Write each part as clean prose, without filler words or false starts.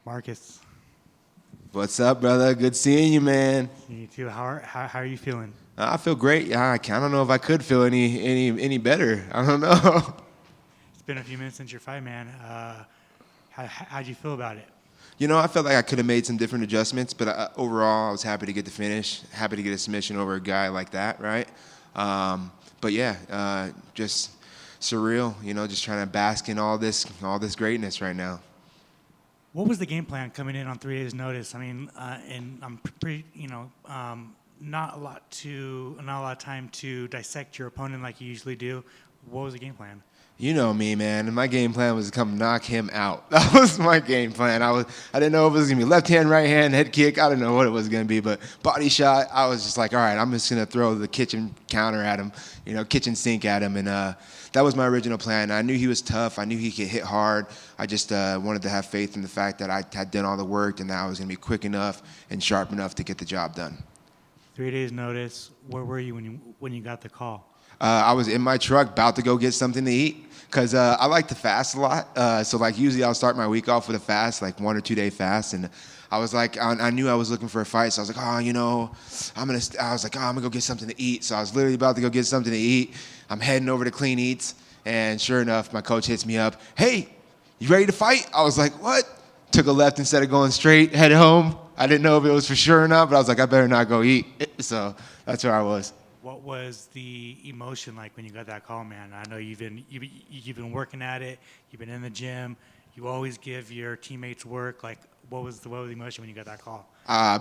Marcus, What's up, brother? Good seeing you, man. you too. How are you feeling? I feel great. Yeah, I don't know if I could feel any better. I don't know. It's been a few minutes since your fight, man. How'd you feel about it? I felt like I could have made some different adjustments, but overall, I was happy to get the finish. Happy to get a submission over a guy like that, right? But yeah, just surreal. Just trying to bask in all this greatness right now. What was the game plan coming in on 3 days' notice? I mean, and I'm pretty, not a lot of time to dissect your opponent like you usually do. What was the game plan? You know me, man. And my game plan was to come knock him out. That was my game plan. I didn't know if it was gonna be left hand, right hand, head kick. I didn't know what it was gonna be, but body shot. I was just like, all right, I'm just gonna throw the kitchen counter at him, kitchen sink at him, and that was my original plan. I knew he was tough. I knew he could hit hard. I just wanted to have faith in the fact that I had done all the work and that I was gonna be quick enough and sharp enough to get the job done. 3 days' notice. Where were you when you got the call? I was in my truck about to go get something to eat because I like to fast a lot. So usually I'll start my week off with a fast, like 1 or 2 day fast. And I was like, I knew I was looking for a fight. So I was like, I'm gonna go get something to eat. So I was literally about to go get something to eat. I'm heading over to Clean Eats. And sure enough, my coach hits me up. Hey, you ready to fight? I was like, what? Took a left instead of going straight, headed home. I didn't know if it was for sure or not, but I was like, I better not go eat. So that's where I was. What was the emotion like when you got that call, man? I know you've been working at it. You've been in the gym. You always give your teammates work. Like, what was the emotion when you got that call?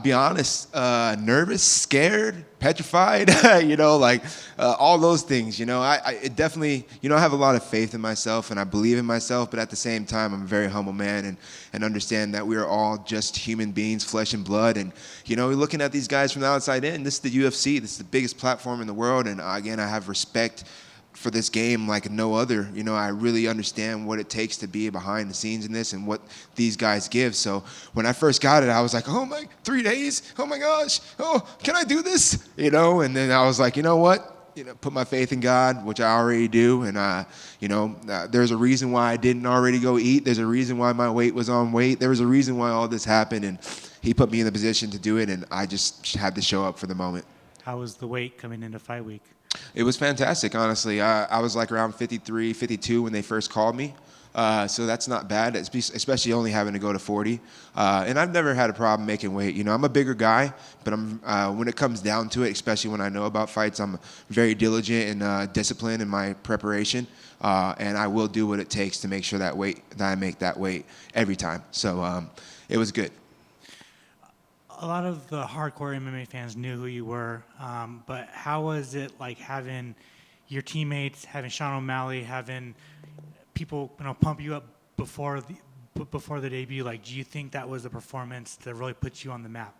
Be honest, nervous, scared, petrified, all those things. I it definitely, I have a lot of faith in myself and I believe in myself, but at the same time, I'm a very humble man and understand that we are all just human beings, flesh and blood. And, we're looking at these guys from the outside in. This is the UFC. This is the biggest platform in the world. And again, I have respect for this game like no other. I really understand what it takes to be behind the scenes in this and what these guys give. So when I first got it, I was like, 3 days? Oh my gosh. Oh, can I do this? And then I was like, you know what? Put my faith in God, which I already do. And, there's a reason why I didn't already go eat. There's a reason why my weight was on weight. There was a reason why all this happened. And he put me in the position to do it. And I just had to show up for the moment. How was the weight coming into fight week? It was fantastic, honestly. I was like around 53, 52 when they first called me. So that's not bad, especially only having to go to 40. And I've never had a problem making weight. I'm a bigger guy, but when it comes down to it, especially when I know about fights, I'm very diligent and disciplined in my preparation. And I will do what it takes to make sure that I make that weight every time. So it was good. A lot of the hardcore MMA fans knew who you were, but how was it like having your teammates, having Sean O'Malley, having people pump you up before the debut? Like, do you think that was the performance that really put you on the map?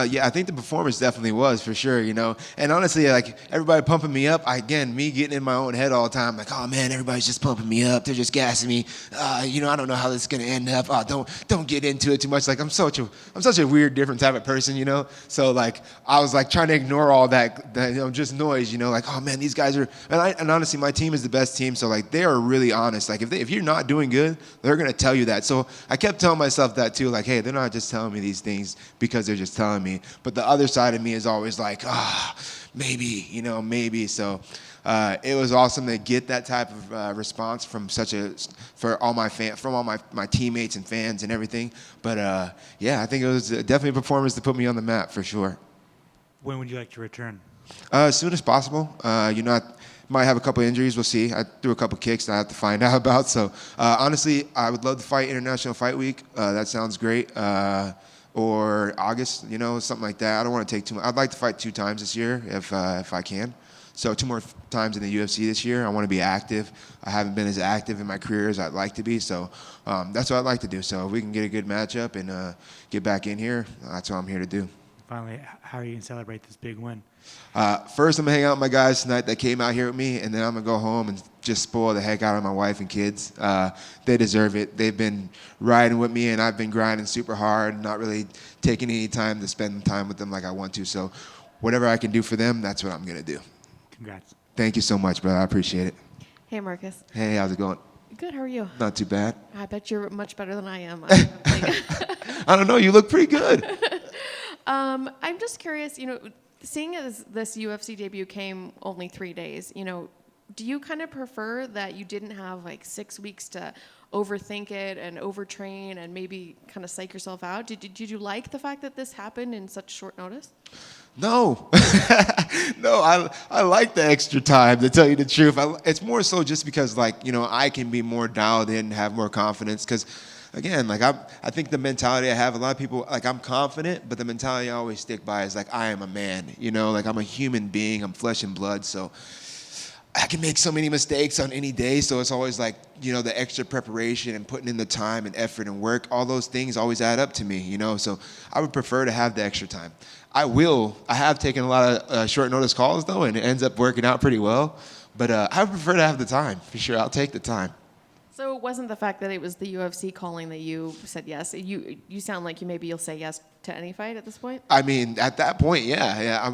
Yeah, I think the performance definitely was for sure, And honestly, like everybody pumping me up, me getting in my own head all the time, like, oh man, everybody's just pumping me up. They're just gassing me. I don't know how this is gonna end up. Oh, don't get into it too much. Like I'm such a weird, different type of person, So like I was like trying to ignore all that just noise, Like oh man, these guys are. And honestly, my team is the best team, so like they are really honest. Like if you're not doing good, they're gonna tell you that. So I kept telling myself that too. Like hey, they're not just telling me these things because they're just telling me. But the other side of me is always like, maybe, maybe. So it was awesome to get that type of response from from all my teammates and fans and everything. But yeah, I think it was definitely a performance to put me on the map for sure. When would you like to return? As soon as possible. I might have a couple injuries. We'll see. I threw a couple kicks that I have to find out about. So honestly, I would love to fight International Fight Week. That sounds great. Or August, something like that. I don't want to take too much. I'd like to fight 2 times this year if I can. So 2 more times in the UFC this year. I want to be active. I haven't been as active in my career as I'd like to be. So that's what I'd like to do. So if we can get a good matchup and get back in here, that's what I'm here to do. Finally, how are you going to celebrate this big win? First, I'm going to hang out with my guys tonight that came out here with me, and then I'm going to go home and just spoil the heck out of my wife and kids. They deserve it. They've been riding with me, and I've been grinding super hard, not really taking any time to spend time with them like I want to. So whatever I can do for them, that's what I'm going to do. Congrats. Thank you so much, brother. I appreciate it. Hey, Marcus. Hey, how's it going? Good. How are you? Not too bad. I bet you're much better than I am. I don't know. You look pretty good. I'm just curious, seeing as this UFC debut came only 3 days, do you kind of prefer that you didn't have like 6 weeks to overthink it and overtrain and maybe kind of psych yourself out? Did you like the fact that this happened in such short notice? No, no, I like the extra time, to tell you the truth. It's more so just because, I can be more dialed in, have more confidence. Because, again, I think the mentality I have, a lot of people, I'm confident, but the mentality I always stick by is I am a man, I'm a human being, I'm flesh and blood. So I can make so many mistakes on any day. So it's always the extra preparation and putting in the time and effort and work, all those things always add up to me, So I would prefer to have the extra time. I have taken a lot of short notice calls, though, and it ends up working out pretty well. But I would prefer to have the time, for sure. I'll take the time. So it wasn't the fact that it was the UFC calling that you said yes. You sound like you'll say yes to any fight at this point? I mean, at that point, yeah.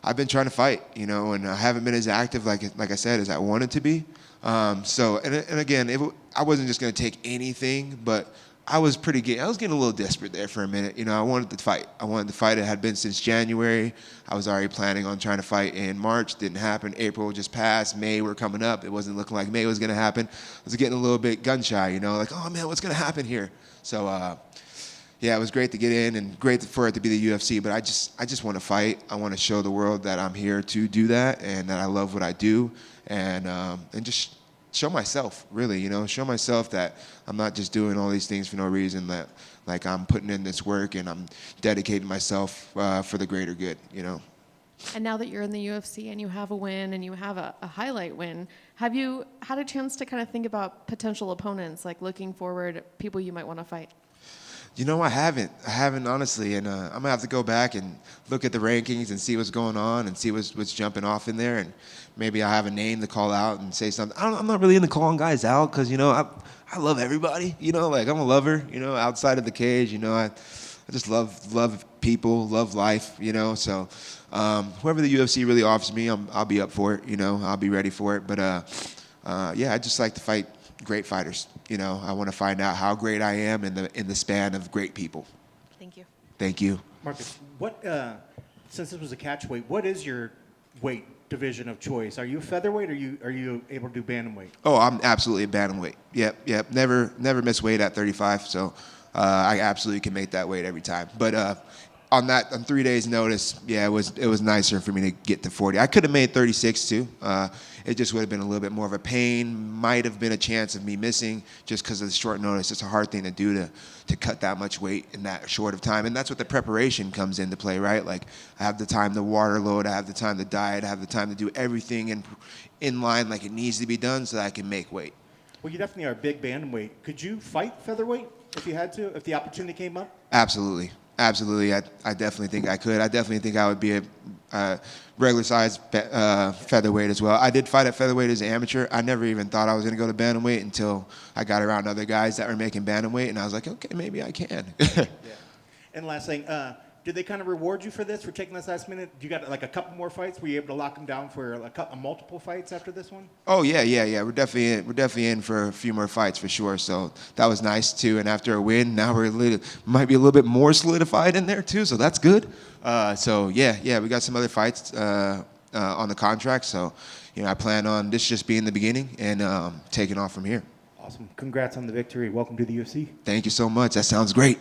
I've been trying to fight, and I haven't been as active, like I said, as I wanted to be. And again, I wasn't just going to take anything, but I was getting a little desperate there for a minute. I wanted to fight. It had been since January. I was already planning on trying to fight in March. Didn't happen. April just passed. May were coming up. It wasn't looking like May was going to happen. I was getting a little bit gun shy, oh man, what's going to happen here? So, yeah, it was great to get in and great for it to be the UFC. But I just want to fight. I want to show the world that I'm here to do that and that I love what I do and just show myself, really, show myself that I'm not just doing all these things for no reason, that I'm putting in this work and I'm dedicating myself for the greater good, And now that you're in the UFC and you have a win and you have a highlight win, have you had a chance to kind of think about potential opponents, looking forward, people you might want to fight? I haven't honestly, and I'm gonna have to go back and look at the rankings and see what's going on and see what's jumping off in there, and maybe I have a name to call out and say something. I'm not really into calling guys out because I love everybody. I'm a lover. Outside of the cage, I just love people, love life. So whoever the UFC really offers me, I'll be up for it. I'll be ready for it. But yeah, I just like to fight great fighters. I want to find out how great I am in the span of great people. Thank you. Thank you. Marcus, since this was a catch weight, what is your weight division of choice? Are you featherweight or are you able to do bantamweight? Oh, I'm absolutely a bantamweight. Yep. Never miss weight at 35. So I absolutely can make that weight every time. But on 3 days' notice, yeah, it was nicer for me to get to 40. I could have made 36 too. It just would have been a little bit more of a pain. Might have been a chance of me missing just because of the short notice. It's a hard thing to do to cut that much weight in that short of time. And that's what the preparation comes into play, right? I have the time to water load. I have the time to diet. I have the time to do everything in line like it needs to be done so that I can make weight. Well, you definitely are a big bantamweight. Could you fight featherweight if you had to, if the opportunity came up? Absolutely. I definitely think I could. I definitely think I would be a regular-sized featherweight as well. I did fight at featherweight as an amateur. I never even thought I was going to go to bantamweight until I got around other guys that were making bantamweight, and I was like, okay, maybe I can. Yeah. And last thing, did they kind of reward you for this, for taking this last minute? You got a couple more fights? Were you able to lock them down for multiple fights after this one? Oh yeah. We're definitely in for a few more fights for sure. So that was nice too. And after a win, now might be a little bit more solidified in there too. So that's good. So yeah, we got some other fights on the contract. So I plan on this just being the beginning and taking off from here. Awesome. Congrats on the victory. Welcome to the UFC. Thank you so much. That sounds great.